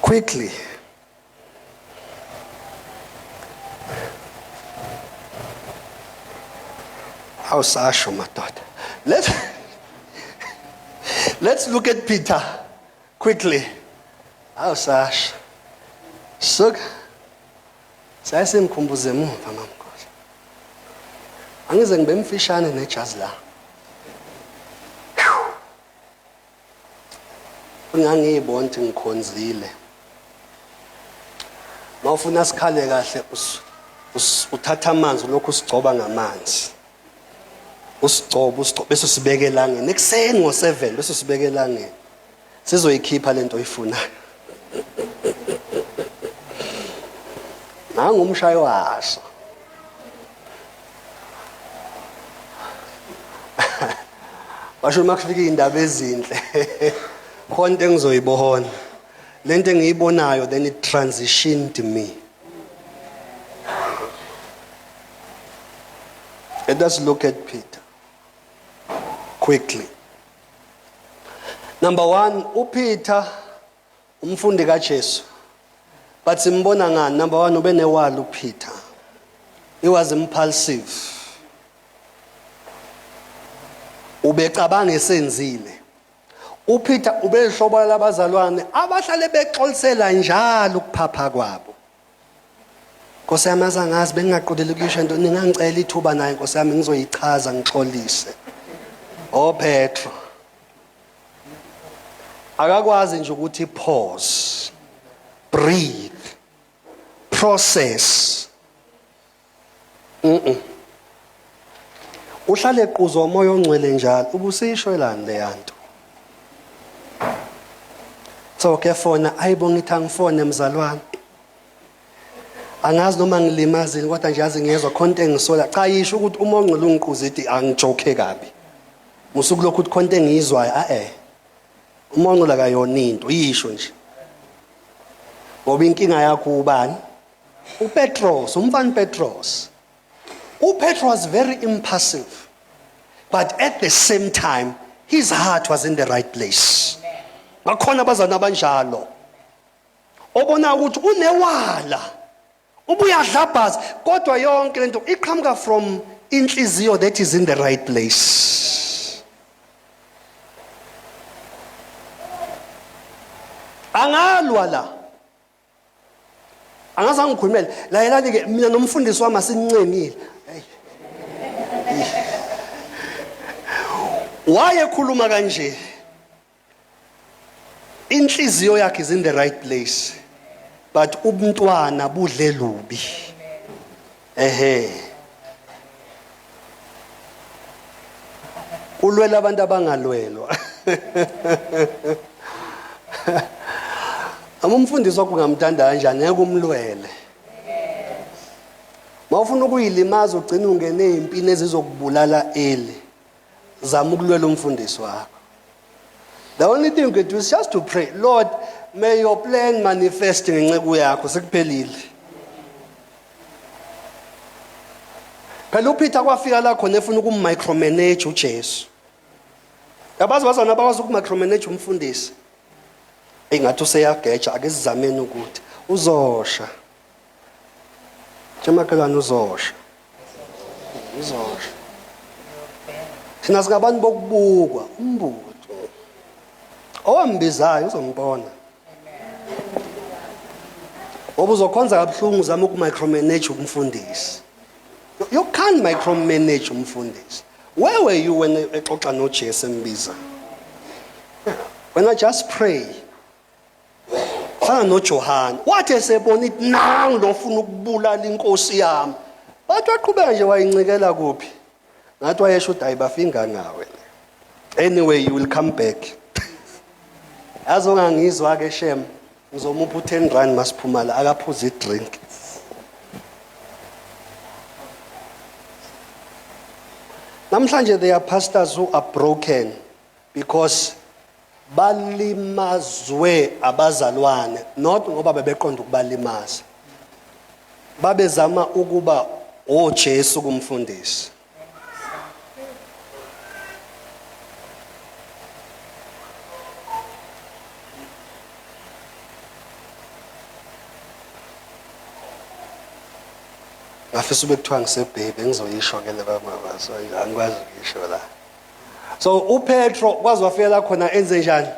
quickly. Awusasho madoda. Let's look at Peter quickly. Awusasho. Suka. Sayisemkhumbuze emuva mamkhosi. Angize ngibe mfishane nejazi la. Ngangiyibona ukuthi ngikhonzile. Mawufuna sikhale kahle uthatha amanzi lokho usigcoba ngamanzi. Usigcoba bese sibeke elangeni ekseni ngo7 bese sibeke elangeni. Sizoyikhipha lento oyifunayo. Ngangumshayo waso. Basho makufika indaba ezinhle. Khona into engizoyibona. Lento engiyibonayo then it transitioned me. Let us look at Peter quickly. Number 1, uPeter umfundi kaJesu. But simbona ngani? Number 1, ube newala uPeter. He was impulsive. Ubecabanga esenzile. uPeter ubehlobo labazalwane abahlale bexolisela njalo ukuphapha kwabo. Nkosi yami azangazi bengingaqondile kusho into ningangicela ithuba naye Nkosi yami ngizoyichaza ngixolise. Petro akakwazi nje ukuthi pause, breathe, process. Uhlale equzwa umoya ongcwele njalo ubusishwelani le yanto. So ke fona ayibonga ithi angifone mzalwane. Angazi noma ngilimazile kodwa nje yazi ngiyezwa khonto engisola. Cha yisho ukuthi uma ongcwele ungiquzithi angijoke kabi. Musuku lokhu ukuthi khonto engizwayo uma ongcwele akayona into yisho nje. Ngoba inkinga yakho ubani? uPetros, umfana Petros. uPetros was very impulsive. But at the same time his heart was in the right place. Bakhona abazana abanjalo. Obona ukuthi unewala. Ubuyadlabhaza kodwa yonke lento iqhamuka from inhliziyo that is in the right place. Angalwa la. Angazange ngikhulumele. Layelani ke mina nomfundisi wami asincenile. Waye khuluma kanje. Inhliziyo yakhe is in the right place. But ubuntwana budle lubi. Ulwela abantu abangalwelwa. Umfundisi wakho ungamthanda kanjani ngeke umlwele. Mawufuna ukuyilimaza ugcina ungene empini ezizokubulala eli. Zama ukulwela umfundisi wakho. The only thing you can do is just to pray. Lord, may your plan manifest ngenceku yakho sekuphelile. Phela uPeter kwafika la khona efuna ukumicromanage uJesu. Yabazi bazana bakwazi ukumicromanage umfundisi. Engathi useyageja ake sizameni ukuthi uzosha. Jemakhelwane uzosha. Uzosha. Thina singabantu bokubukwa, umbuzo. Owambizayo uzombona. Obuzokhonza kabuhlungu zama ukumicromanage umfundisi. You can't micromanage umfundisi. Where were you when exoxa noJesu embiza? When I just pray. Fana noJohn. Wathi esebona ithi nangu lofuna ukubulala inkosi yami. Bathi waqhubeka nje wayincikela kuphi? Ngathi wayesho ukuthi ayibafinga ngawe. Anyway, you will come back. Azongangizwa ke shem ngizomupha u10 masiphuma la akaphuza idrink. Namhlanje there are pastors who are broken because balimazwe abazalwane, not ngoba bebeqonda ukubalimaza. Babezama ukuba oJesu kumfundisi. ngafisa ube kuthiwa ngisebhebe ngizoyisho ke laba mabaso angikwazi ukuyisho la. So uPetro kwazi wafika la khona enze njani?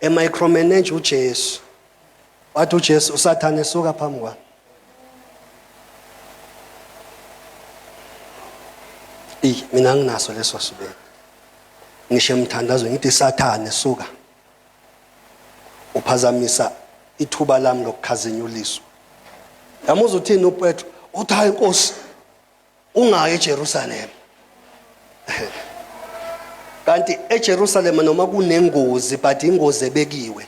Micromanage uJesu. Wathi uJesu uSathane esuka phambi kwami. Mina nginaso leso sibeke. Ngisho emthandazo ngithi Sathane suka. Uphazamisa ithuba lami lokukhazinyuliswa. Yamuza uthini uPetro? Uthi hayi Nkosi ungayi eJerusalem. Kanti eJerusalem noma kunengozi but ingozi ebekiwe.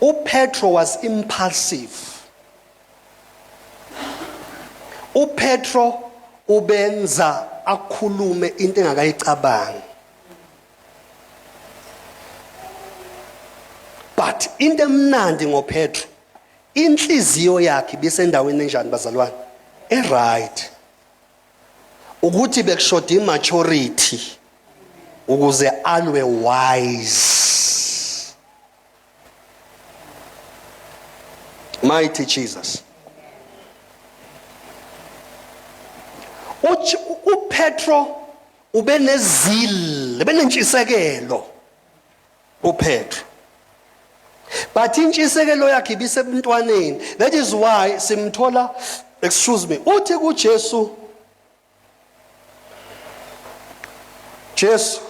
uPetro was impulsive. uPetro ubenza akhulume into engakayicabangi. But into emnandi ngoPetro, inhliziyo yakhe bisendaweni enjani bazalwane? Right. Ukuthi bekushoda immaturity ukuze alwe wise. Mighty Jesus. uPetro ubenezil, benentshisekelo uPetro. But intshisekelo yakhe ibisebuntwaneni. That is why simthola, excuse me, uthi kuJesu, Jesu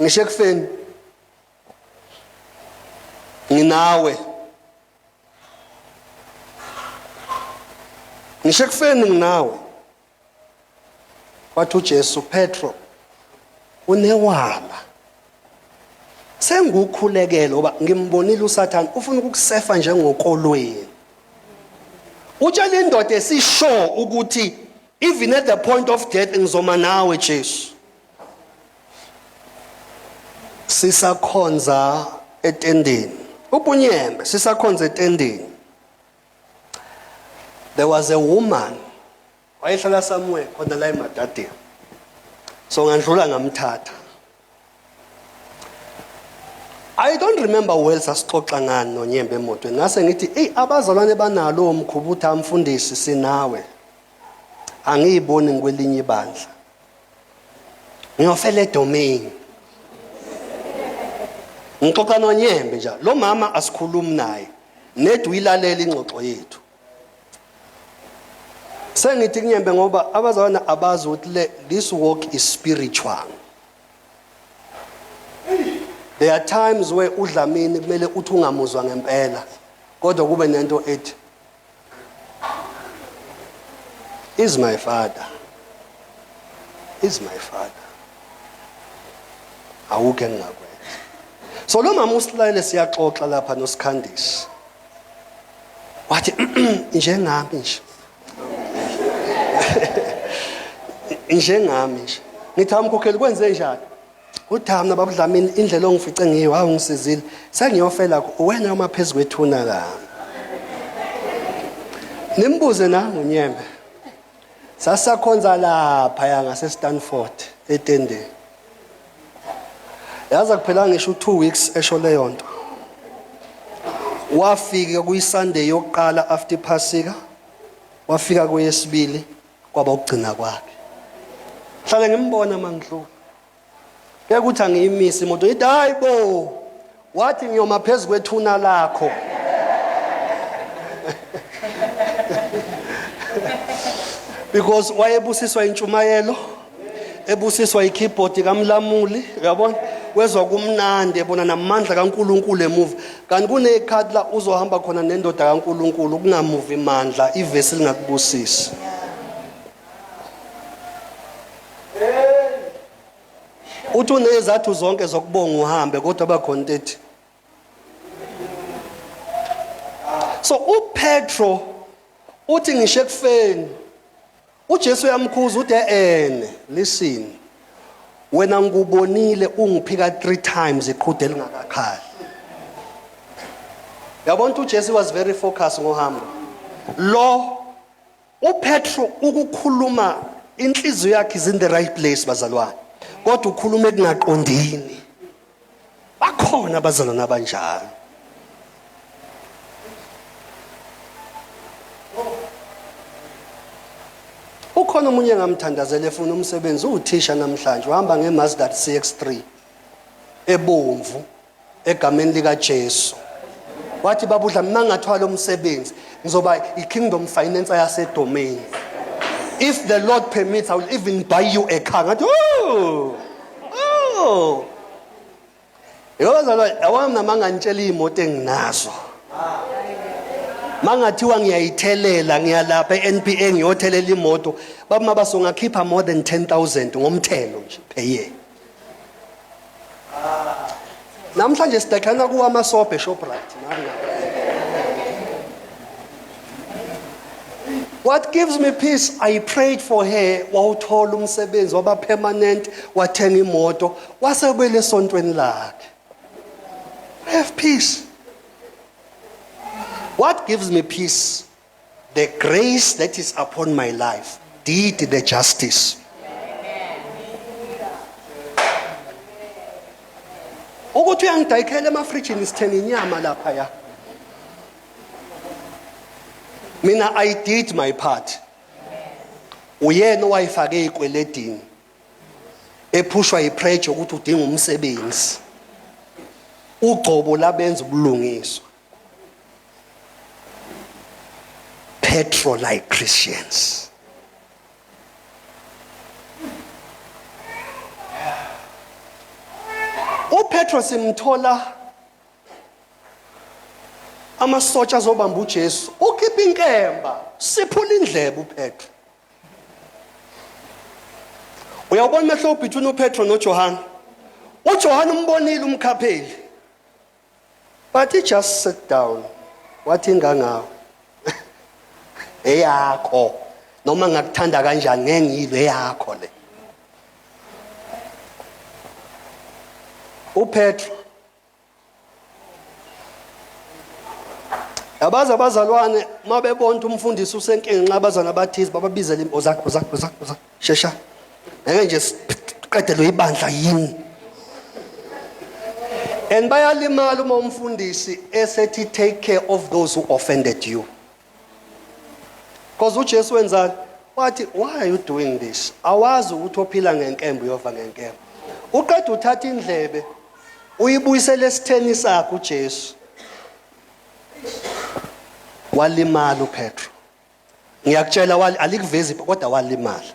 ngisho ekufeni nginawe. Ngisho ekufeni nginawe. Wathi uJesu, Petro unewala. Sengukhulekela ngoba ngimbonile uSathane ufuna ukukusefa njengokolweni. Utshela indoda esisho ukuthi even at the point of death ngizoma nawe Jesu. Sisakhonza etendeni. Ubunyembe sisakhonza etendeni. There was a woman wayehlala somewhere khona la eMadadeni. So ngandlula ngamthatha. I don't remember well sasixoxa ngani noNyembe emotweni. Ngase ngithi, "Ey abazalwane banalo umkhubutha amfundisi sinawe. Angiyiboni ngikwelinye ibandla. Ngiyofela edomain." Ngixoxa noNyembe nje. Lo mama asikhulumi naye. Nedwe ilalela ingxoxo yethu. Sengithi kuNyembe ngoba abazalwane abazi ukuthi this walk is spiritual. There are times where uDlamini kumele uthi ungamuzwa ngempela kodwa kube nento ethi is my father. Is my father. Awuke ngakwenza. So lo mama usilayele siyaxoxa lapha noSikhandisi. Wathi njengami nje. Njengami nje. Ngithi amkhokheli kwenze njani? Uthamna babuDlamini indlela ongifice ngiyo hawu ngisizile sengiyofela wena uma phezulu kwethuna la. Nimbuze na uNyembe. Sasakhonza lapha ya ngase Stanford etendeni. Yaza kuphela ngisho 2 weeks esho leyo nto. Wafika kuyiSunday yokuqala after Pasika. Wafika kweyesibili kwaba ukugcina kwakhe. Hlale ngimbona mangidlula. Ukuthi angiyimisi imoto ithi hayibo wathi ngiyoma phezulu kwethuna lakho. Because wayebusiswa intshumayelo, ebusiswa ikeyboard kaMlamuli, uyabona? Wezwa kumnandi ebona namandla kaNkuluNkulu emuva. Kanti kunekhathi la uzohamba khona nendoda kaNkuluNkulu kungamuvi imandla ivesi lingakubusisi. Uthi unezathu zonke zokubonga uhambe kodwa bakhona ethi. So uPetro uthi ngisho ekufeni uJesu uyamkhuza uthi listen wena ngubonile ungiphika 3 times iqhude elingakakhali. Yabona uJesu was very focused ngohambo. Lo uPetro ukukhuluma inhliziyo yakhe is in the right place bazalwane. Kodwa ukhuluma ekungaqondini. Bakhona abazalwane abanjalo. Ukhona umunye ngamthandazela efuna umsebenzi uthisha namhlanje uhamba ngeMazda CX-3 ebomvu egameni lika Jesu. Wathi babudla mangathwala umsebenzi ngizoba iKingdom Financer yaseDomain. If the Lord permits, I will even buy you a car. Ngathi oh. Yozalwa awami namangantshela imoto enginazo. Mangathiwa ngiyayithelela ngiyalapha eNPA ngiyothelela imoto baba basongakhipha more than 10,000 ngomthelo nje per year. Namhlanje sidakhana kuwamasobhe Shoprite nami. What gives me peace, I prayed for her wawuthola umsebenzi waba permanent wathenga imoto wasebele esontweni lakhe. I have peace. What gives me peace? The grace that is upon my life did the justice. Ukuthi uyangidayikhela emafrijini sithenga inyama lapha ya. Mina I did my part. Uyena owayifake ikweledini. Ephushwa ipressure ukuthi udinga umsebenzi. Ugcobo labenza ubulungiswa. Petro-like Christians. uPetro simthola amasotsha azobamba uJesu ukhipha inkemba siphula indlebe uPetro. Uyabona mehlo between uPetro noJohn. uJohn umbonile umkhapheli. But he just sat down. Wathi ingangawo. Eyakho noma ngakuthanda kanjani ngengizwe yakho le. uPetro abaza abazalwane mabebona umfundisi usenkinga nxabazana abathizi bababizela oza shesha ngeke nje siqedelwe ibandla yini. And bayalimala uma umfundisi esethi take care of those who offended you. Because uJesu wenzani wathi why are you doing this? Awazi ukuthi ophila ngenkembo uyova ngenkembo. Uqeda uthatha indlebe uyibuyisele esitheni sakhe uJesu. Walimala uPetro. Ngiyakutshela alikuvezi kodwa walimala.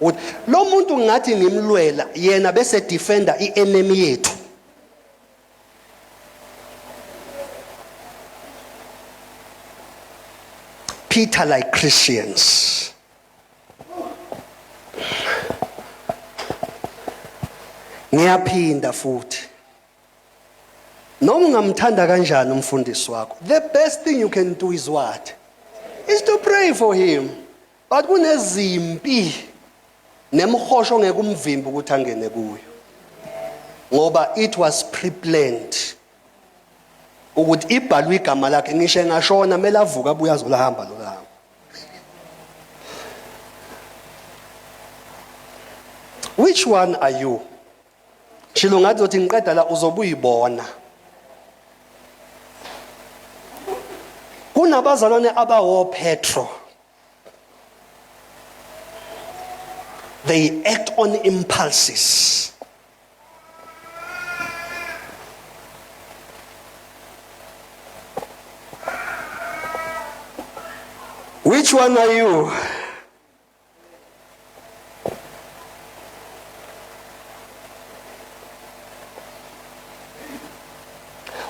Uthi lo muntu ngathi ngimlwela yena bese defender ienemy yethu. Peter-like Christians. Ngiyaphinda futhi. Noma ungamthanda kanjani umfundisi wakho, the best thing you can do is what? Is to pray for him. But kunezimpi nemhosho ngeke umvimbi ukuthi angene kuyo. Ngoba it was pre-planned. Ukuthi ibhalwe igama lakhe ngisho engashona mele avuka abuya azolahamba lo lahamba. Which one are you? Shilo ngathi uthi ngiqeda la uzobuyibona. Kunabazalwane abawo Petro. They act on impulses. Which one are you?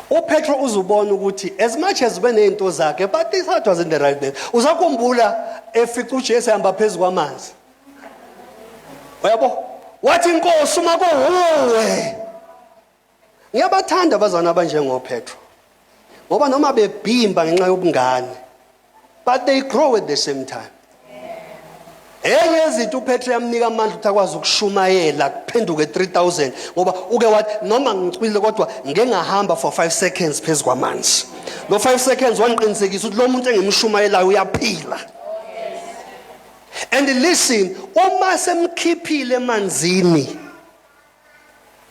uPetro uzubona ukuthi as much as benento zakhe but this heart was in the right place. Uzakhumbula efica uJesu ehamba phezulu kwamanzi. Uyabo? Wathi inkosi uma kuwe. Ngiyabathanda abazana abanjengo Petro. Ngoba noma bebhimba ngenxa yobungane but they grow at the same time. Eyezithi uPetro yamnika amandla ukuthi akwazi ukushumayela kuphenduke 3000 ngoba uke wathi noma ngicwile kodwa ngeke ngahamba for 5 seconds phezulu kwamanzi. Lo 5 seconds waniqinisekisa ukuthi lo muntu engimshumayelayo uyaphila. And listen, uma semkhiphile emanzini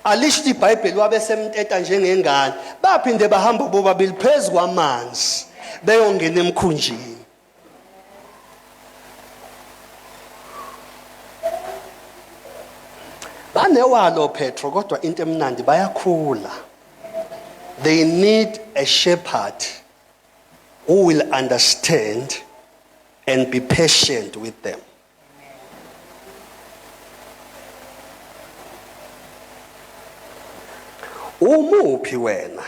alisho iBhayibheli wabe semteta njengengane baphinde bahamba bobabili phezulu kwamanzi beyongena emkhunjini. banewalo Petro kodwa into emnandi bayakhula. They need a shepherd who will understand and be patient with them. Umuphi wena?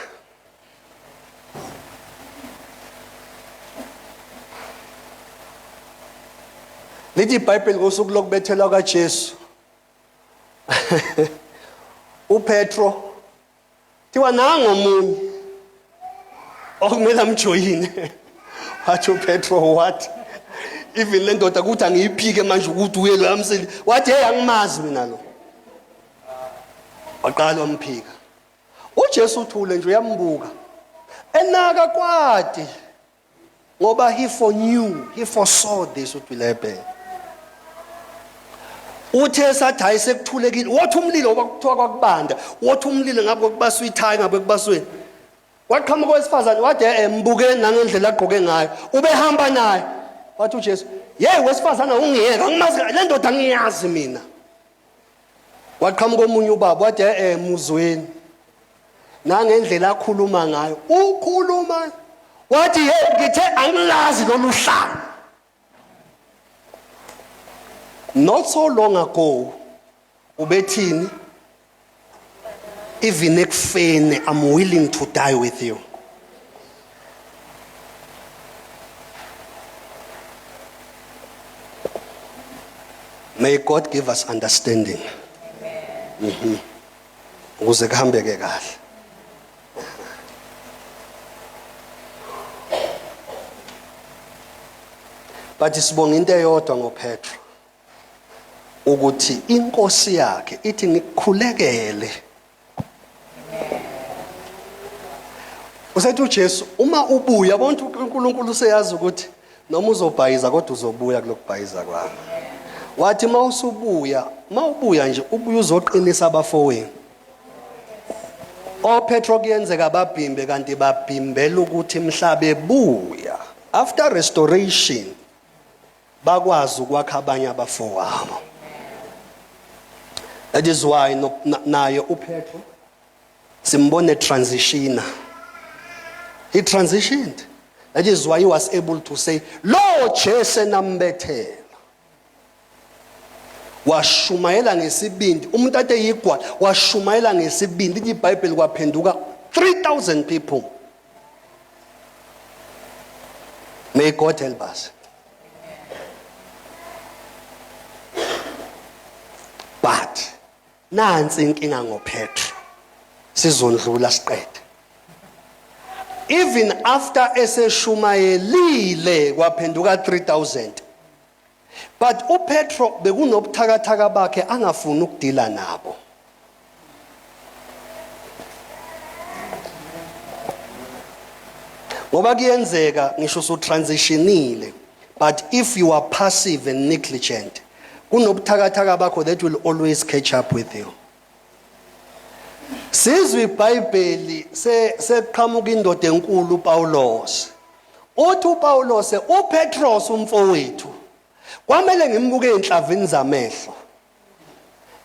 Lithi iBhayibheli ngosuku lokubethelwa kaJesu. uPetro thiwa nanga omunye okumele amjoyine. Wathi uPetro what? Even le ndoda ukuthi angiyiphike manje ukuthi uyelo amseli. Wathi hey angimazi mina lo. Waqala wamphika. uJesu uthule nje uyambuka. Enaka kwadi. Ngoba he foreknew, he foresaw this would will happen. Uthe sathi ayisekuthulekile wathi umlilo obakuthiwa kwakubanda wathi umlilo ngabe kokubaswa ithaya ngabe kubasweni waqhamuka owesifazane wathi mbukeni nangendlela agqoke ngayo ubehamba naye wathi uJesu hey wesifazane ungiyeka ngimazi le ndoda ngiyazi mina waqhamuka omunye ubaba wathi muzweni nangendlela akhuluma ngayo ukhuluma wathi hey ngithe angilazi lolu hlanga. Not so long ago, ubethini, even ekufeni, I'm willing to die with you. May God give us understanding. Ukuze kuhambeke kahle. But sibonga into eyodwa ngoPetro. Ukuthi inkosi yakhe ithi ngikukhulekele. Usethi uJesu uma ubuya yabona uNkulunkulu useyazi ukuthi noma uzobhayiza kodwa uzobuya kulokubhayiza kwami. Wathi mawubuya nje ubuye uzoqinisa abafowenu. oPetro kuyenzeka babhimbe kanti babhimbela ukuthi mhla bebuya after restoration bakwazi ukwakha abanye abafowabo. That is why naye uPetro simbone transitioner. He transitioned. That is why he was able to say, Lord Jesu nambethela. Washumayela ngesibindi. Umuntu ade yigwa washumayela ngesibindi. Ithi iBhayibheli kwaphenduka 3,000 people. May God help us. But nansi inkinga ngoPetro sizondlula siqede. Even after eseshumayelile kwaphenduka 3,000 but uPetro bekunobuthakathaka bakhe angafuni ukudila nabo. Ngoba kuyenzeka ngisho usutransitionile but if you are passive and negligent kunobuthakathaka bakho that will always catch up with you. Sizwe iBhayibheli seqhamuka indoda enkulu uPawulos. Uthi uPawulos uPetros umfowethu kwamele ngimbuke enhlavini zamehlo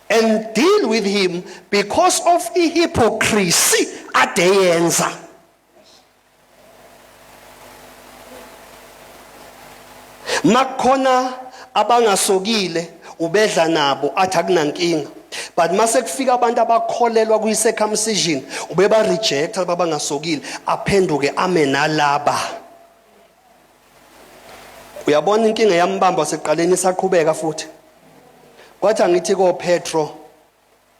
and deal with him because of hypocrisy adeyenza. Makhona abangasokile ubedla nabo athi akunankinga but mase kufika abantu abakholelwa kuyicircumcision ubeba reject abangasokile aphenduke ame nalaba. Uyabona inkinga yambamba seqaleni isaqhubeka futhi kwathi angithi koPetro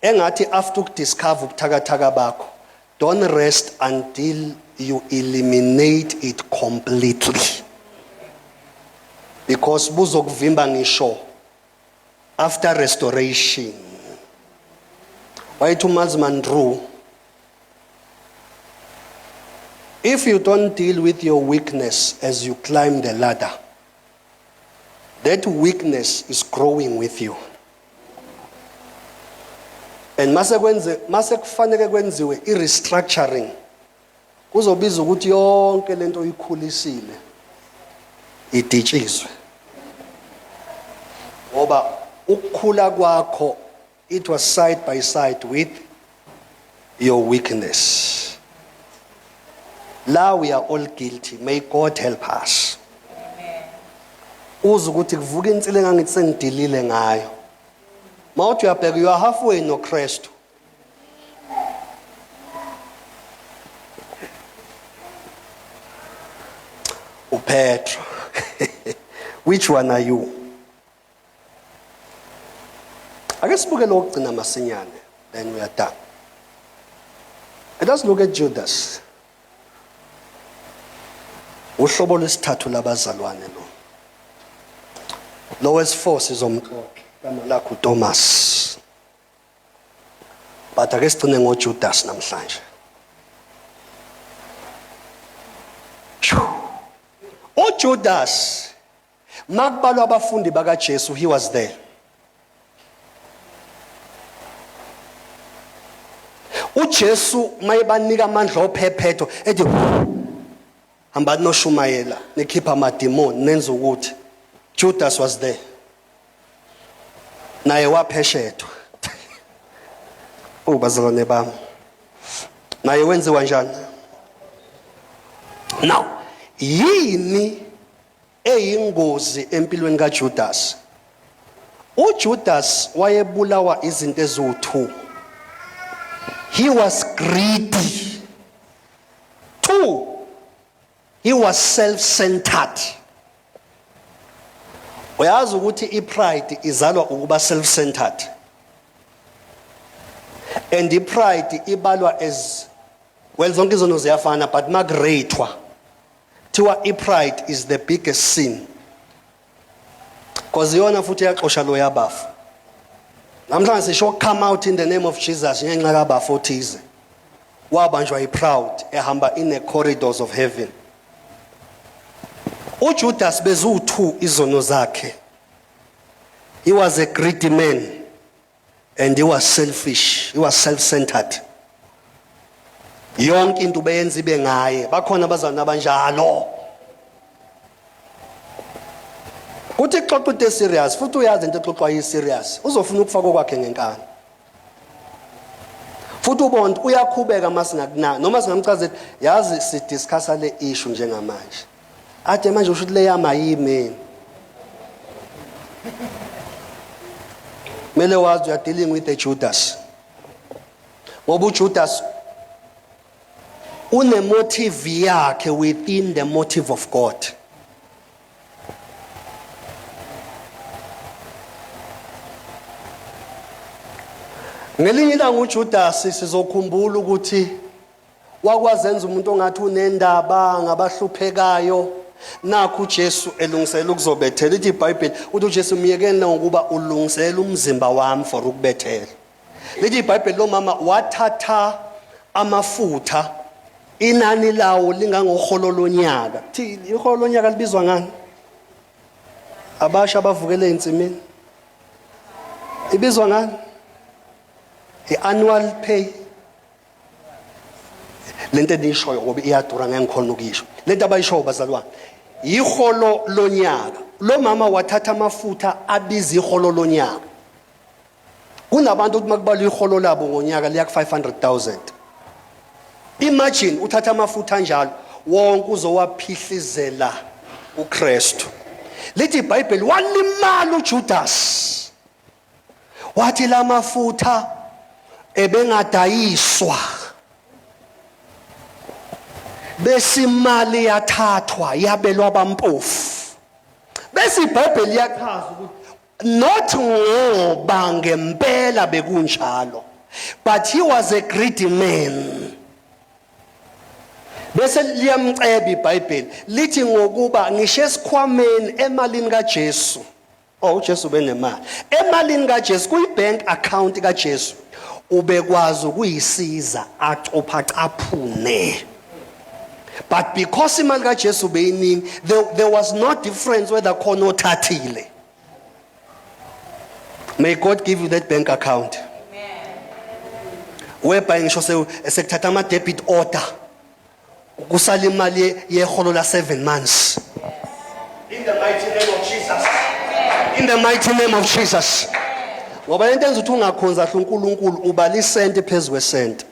engathi after ukudiscover ubuthakathaka bakho don't rest until you eliminate it completely. Because buzokuvimba ngisho after restoration. Why to Mazman Drew? If you don't deal with your weakness as you climb the ladder, that weakness is growing with you. And mase kufanele kwenziwe i-restructuring. Kuzobiza ukuthi yonke lento oyikhulisile iditshizwe. Ngoba ukukhula kwakho it was side by side with your weakness. Now we are all guilty. May God help us. Uze ukuthi kuvuka insile ngangithi sengidilile ngayo. Mawuthi uyabheka you are halfway noKristu. uPetro. Which one are you? Ake sibuke lokugcina masinyane, then we are done. Let us look at Judas. Uhlobo lwesithathu labazalwane lo. Lowest force is omqoqi kama lakho Thomas. But ake sigcine ngoJudas namhlanje. uJudas makubalwa abafundi bakaJesu, he was there. uJesu mayebanika amandla ophephetho ethi hamba noshumayela nekhipha amademoni nenza ukuthi Judas was there. Naye wapheshethwa. Bazalwane bami. Naye wenziwa njani? Now, yini eyingozi empilweni kaJudas? uJudas wayebulawa izinto eziwu2. He was greedy. 2, he was self-centered. Uyazi ukuthi ipride izalwa ukuba self-centered. And ipride ibalwa as well, zonke izono ziyafana but magrethwa. Tiwa ipride is the biggest sin. Because yona futhi yaxosha lo yabafu. Namhlanje sisho come out in the name of Jesus ngenxa kabafu othize. Wabanjwa iproud ehamba in the corridors of heaven. uJudas bezu2 izono zakhe. He was a greedy man and he was selfish. He was self-centered. Yonke into beyenza ibe ngaye. Bakhona abazalwane abanjalo. Kuthi xoxa into serious futhi uyazi into exoxwa yi serious. Uzofuna ukufaka kwakhe ngenkani. Futhi ubona uyakhubeka masingakunaka noma singamchazela yazi si discussa le issue njengamanje. Ade manje usho le yama yimi. Mele wazi you are dealing with a Judas. Ngoba uJudas une motive yakhe within the motive of God. Ngelinye ilanga uJudas sizokhumbula ukuthi wakwazenza umuntu ongathi unendaba ngabahluphekayo. Nakho uJesu elungisela ukuzobethela. Ithi iBhayibheli uthi uJesu miyekeni ngokuba ulungisela umzimba wami for ukubethela. Lithi iBhayibheli lo mama wathatha amafutha inani lawo lingangoholo lonyaka. Thi iholo lonyaka libizwa ngani? Abasha abavukele ensimini. Ibizwa ngani? I-annual pay. Lento endishoyo ngoba iyadura ngengikhona ukisho. Lento abayishoyo bazalwane. Iholo lonyaka. Lo mama wathatha amafutha abiza iholo lonyaka. Kunabantu ukuthi makubala iholo labo ngonyaka liya ku 500,000. Imagine uthatha amafutha njalo wonke uzowaphihlizela uKristu. Lithi iBhayibheli walimala uJudas. Wathi la mafutha ebengadayiswa. Bese imali yathathwa yabelwa abampofu. Bese iBhayibheli yachaza ukuthi not ngoba ngempela bekunjalo, but he was a greedy man. Bese liyamceba iBhayibheli lithi ngokuba ngisho esikhwameni emalini kaJesu. uJesu benemali. Emalini kaJesu kuyibank account kaJesu ubekwazi ukuyisiza acophacaphune. But because imali kaJesu beyiningi, there was no difference whether khona othathile. May God give you that bank account. Amen. Whereby ngisho sekuthatha ama debit order kusala imali yeholo la 7 months. In the mighty name of Jesus. In the mighty name of Jesus. ngoba lento enza ukuthi ungakhonza kahle uNkulunkulu uba lisenti phezulu kwesenti.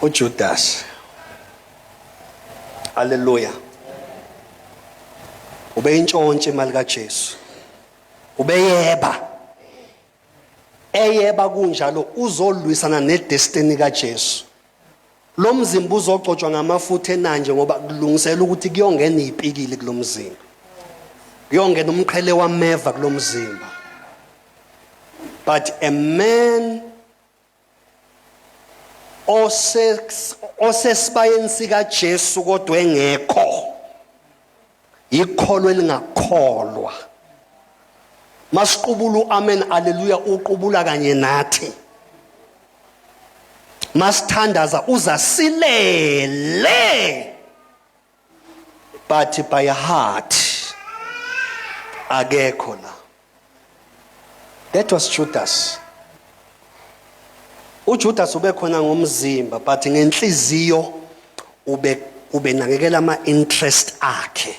uJudas, haleluya, ubeyintshontshe imali kaJesu, ubeyeba, eyeba kunjalo uzolwisana nedestiny kaJesu. Lo mzimba uzogcotshwa ngamafutha enanje ngoba kulungisela ukuthi kuyongena izipikili kulo mzimba, kuyongena umqhele wameva kulo mzimba. But a man osesibayeni sikaJesu kodwa engekho, ikholo elingakholwa, masiqubula amen haleluya uqubula kanye nathi, masithandaza uzasilele, but by heart akekho la. That was Judas. uJudas ube khona ngomzimba but ngenhliziyo ube nakekela ama interest akhe.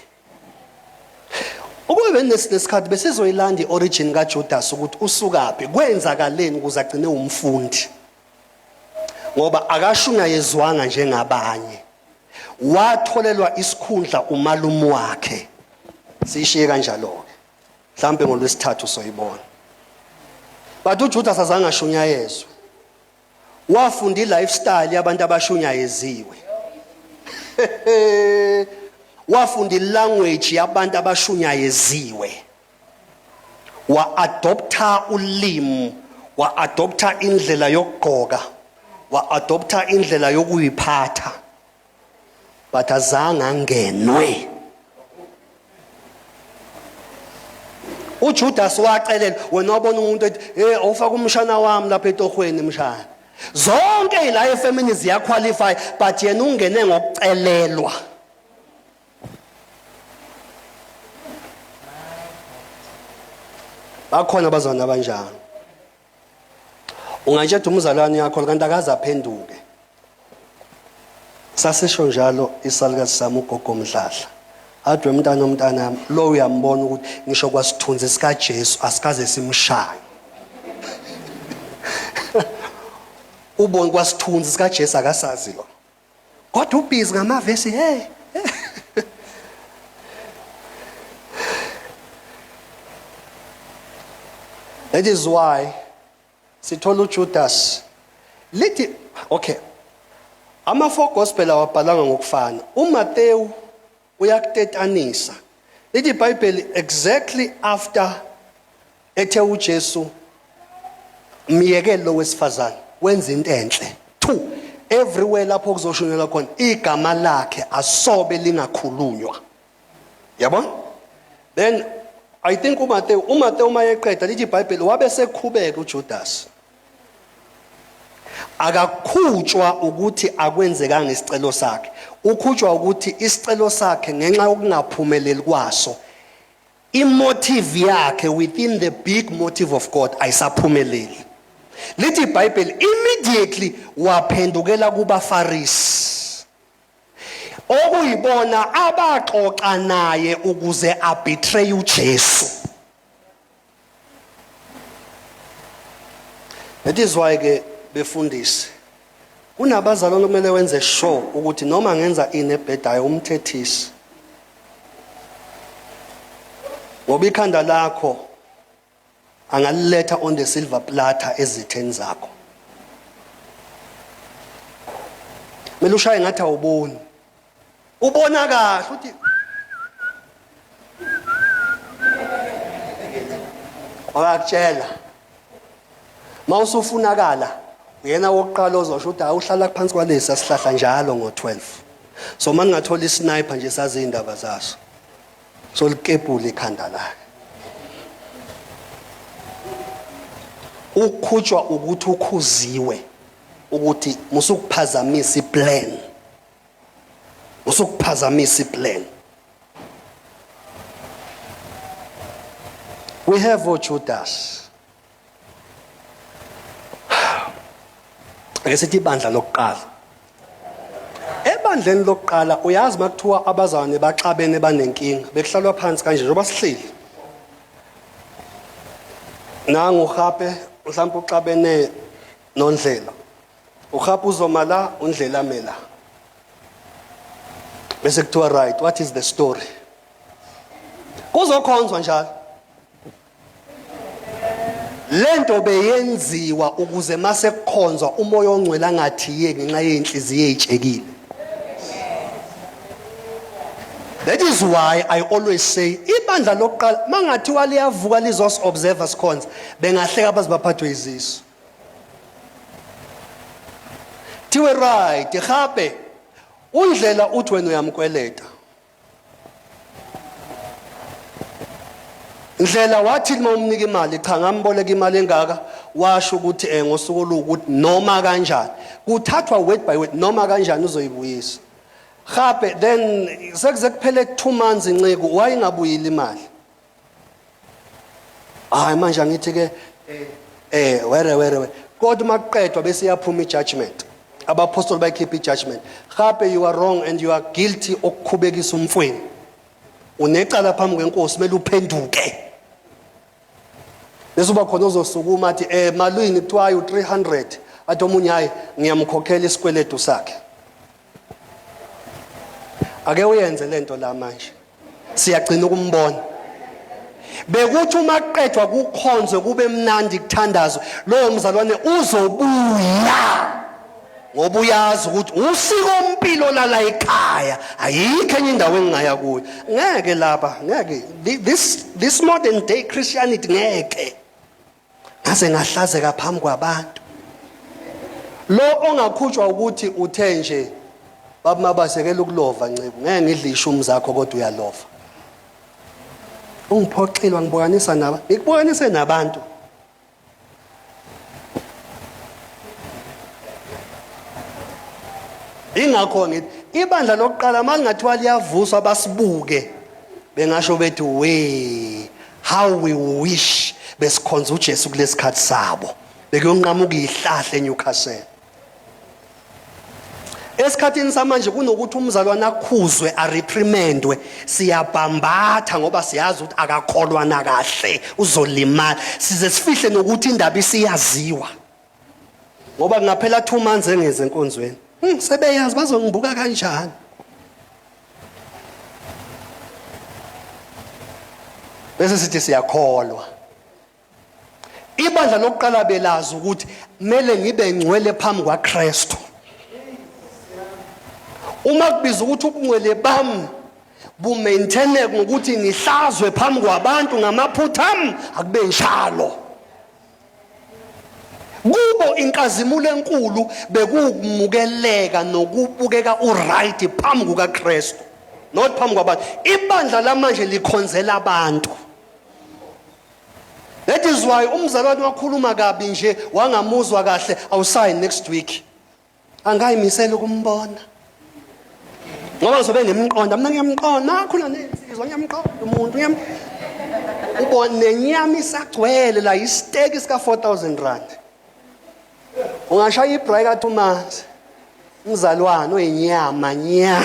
Ukube nesikhathi besizoyilanda iorigin kaJudas ukuthi usukaphi, kwenzakaleni ukuze agcine umfundi. Ngoba akashunyayezwanga njengabanye, watholelwa isikhundla umalume wakhe. Sishiye kanjalo ke, mhlambe ngolwesithathu soyibona. But uJudas azange ashunyayezwe, wafunda ilifestyle yabantu abashunyayeziwe. Wafunda ilanguage yabantu abashunyayeziwe, wa-adopta ulimi, wa-adopta indlela yokugqoka, wa-adopta indlela yokuyiphatha, but azange angenwe. uJudas wacelela, wena wabona umuntu ethi awufaka umshana wami lapha etohweni mshana. Zonke la efemini ziyaqualify but yena ungene ngokucelelwa. Bakhona abazana abanjani. Ungatshela umzalwane yakho kanti akaze aphenduke. Sasisho njalo isalukazi sami ugogo Mdladla. Adwe umntana lo uyambona ukuthi ngisho kwasithunzi sika Jesu asikaze simshaye. Ubone kwasithunzi sika Jesu akasazi lo. Kodwa ubhizi ngamavesi hey. That is why sithola uJudas lithi okay, ama-4 gospel awabhalanga ngokufana. uMateyu uyakutetanisa, lithi iBhayibheli exactly after ethe uJesu myekele lo wesifazane wenza into enhle. 2, everywhere lapho kuzoshunyelwa khona igama lakhe asobe lingakhulunywa. Yabona? Then I think uMateyu mayeqeda lithi iBhayibheli wabe sekhubeka uJudas. Akakhutshwa ukuthi akwenzekanga isicelo sakhe, ukhutshwa ukuthi isicelo sakhe ngenxa yokungaphumeleli kwaso, imotive yakhe within the big motive of God ayisaphumeleli. Lithi iBhayibheli immediately waphendukela kubaFarisi, okuyibona abaxoxa naye ukuze abetray uJesu. That is why ke befundisi kunabazalwane kumele wenze sure ukuthi noma ngenza inebhedayo umthethisi, ngoba ikhanda lakho angaliletha on the silver platter ezitheni zakho. Mele ushaye ngathi awuboni, ubona kahle uthi wakutshela mawusufunakala uyena wokuqala ozosho ukuthi awuhlala phansi kwalesi asihlahla njalo ngo12. So manje ngathola isniper nje sazi indaba zaso, so likepula ikhanda lakhe. Ukhutshwa ukuthi ukhuziwe ukuthi musukuphazamisa iplan, musukuphazamisa iplan. We have uJudas. Ake sithi ibandla lokuqala ebandleni lokuqala uyazi makuthiwa abazalwane baxabene banenkinga bekuhlalwa phansi kanje njengoba sihleli nangu uHape mhlawumbe uxabene noNdlela uHape uzoma la uNdlela mela bese kuthiwa right what is the story kuzokhonzwa njalo lento beyenziwa ukuze mase kukhonzwa umoya ongcwele angathiye ngenxa yenhliziyo ezitshekile. That is why I always say ibandla lokuqala mangathiwa liyavuka lizos observer sikhonza bengahleka abazibaphathwe izisu. Thiwe right Hape uNdlela uthi wena uyamkweleta. Ndlela wathi uma umnika imali cha ngamboleka imali engaka washo ukuthi ngosuku lokuthi noma kanjani kuthathwa word by word noma kanjani uzoyibuyisa. Hape then sekuze kuphele 2 months inceke wayengabuyile imali. Hayi manje ngithi ke were kodwa makuqedwa bese yaphuma ijudgment. Abapostoli bayikhipha ijudgment. Hape you are wrong and you are guilty okukhubekisa umfweni. Unecala phambi kwenkosi kumele uphenduke. Bese uba khona uzosukuma athi malwini kuthiwa ayu 300 athi omunye hayi ngiyamkhokhela isikweletu sakhe. Ake uyenze lento la manje. Siyagcina ukumbona. Bekuthi uma kuqedwa kukhonzwe kube mnandi kuthandazwe loyo mzalwane uzobuya. Ngoba uyazi ukuthi usiko impilo lala ekhaya ayikho enye indawo engingaya kuyo. Ngeke lapha ngeke this modern day Christianity ngeke. Ngase ngahlazeka phambi kwabantu. Lo ongakhutshwa ukuthi uthe nje baba mabasekela ukulova ncebo ngeke ngidlishe umzakho kodwa uyalova. Ungiphoxilwa ngibokanisa naba ngikubokanise nabantu. Ingakho ngithi ibandla lokuqala mangathiwa liyavuswa basibuke bengasho bethi we how we wish besikhonza uJesu kulesikhathi sabo bekuyonqamuka ihlahle eNewcastle. Esikhathini samanje kunokuthi umzalwane akhuzwe areprimandwe siyabhambatha ngoba siyazi ukuthi akakholwa na kahle uzolimala size sifihle nokuthi indaba isiyaziwa ngoba ngaphela 2 months engeze enkonzweni. Sebeyazi bazongibuka kanjani. Bese sithi siyakholwa. Ibandla lokuqala belazi ukuthi kumele ngibe ngcwele phambi kwaKristu. Uma kubiza ukuthi ubungcwele bami bumaintaineke ngokuthi ngihlazwe phambi kwabantu ngamaphutha ami akube njalo. Kubo inkazimulo enkulu bekumukeleka nokubukeka uright phambi kukaKristu not phambi kwabantu. Ibandla lamanje likhonzela abantu. That is why umzalwane wakhuluma kabi nje wangamuzwa kahle awusayi next week. Angayimisela ukumbona. Ngoba ngizobe ngimqonda mina ngiyamqonda nakhula nensizwa ngiyamqonda umuntu ubone nenyama isagcwele la isteki sika 4000 rand. Ungashaya ibreak athi umanzi umzalwane oyinyama nya.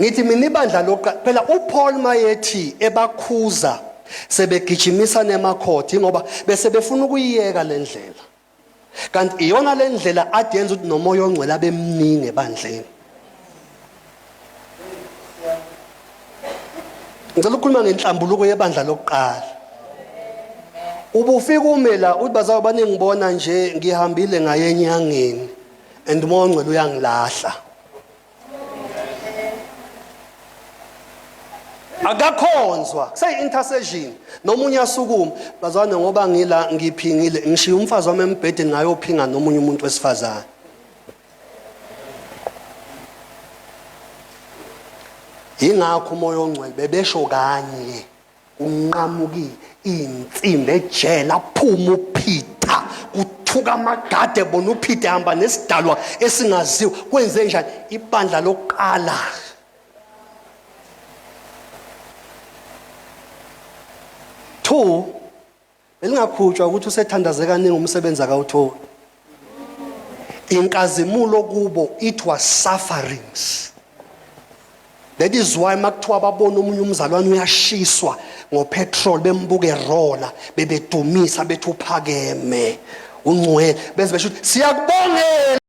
Ngithi mina ibandla lokuqala phela uPaul mayethi ebakhuza sebegijimisa nemakhoti ngoba bese befuna ukuyiyeka lendlela. Kanti iyona lendlela adenza ukuthi nomoya ongcwele abemningi ebandleni. Ngicela ukukhuluma ngenhlambuluko yebandla lokuqala. Ubufika umela uthi bazayo banengibona nje ngihambile ngaye enyangeni and umoya ongcwele uyangilahla. Akakhonzwa say intercession nomunye asukuma bazwana ngoba ngila ngiphingile ngishiya umfazi wami embhedeni ngayophinga nomunye umuntu wesifazane. Ingakho umoya ongcwele bebesho kanye unqamuki insimbi ejela phuma uPeter uthuka amagade bona uPeter hamba nesidalwa esingaziwa kwenze njani ibandla lokuqala. Two belingakhutshwa ukuthi usethandazeka ningi umsebenzi akawuthola. inkazimulo kubo it was sufferings. That is why makuthiwa babona omunye umzalwane uyashiswa ngopetrol bembuka erola bebedumisa bethi uphakeme ungcwele beze besho siyakubongela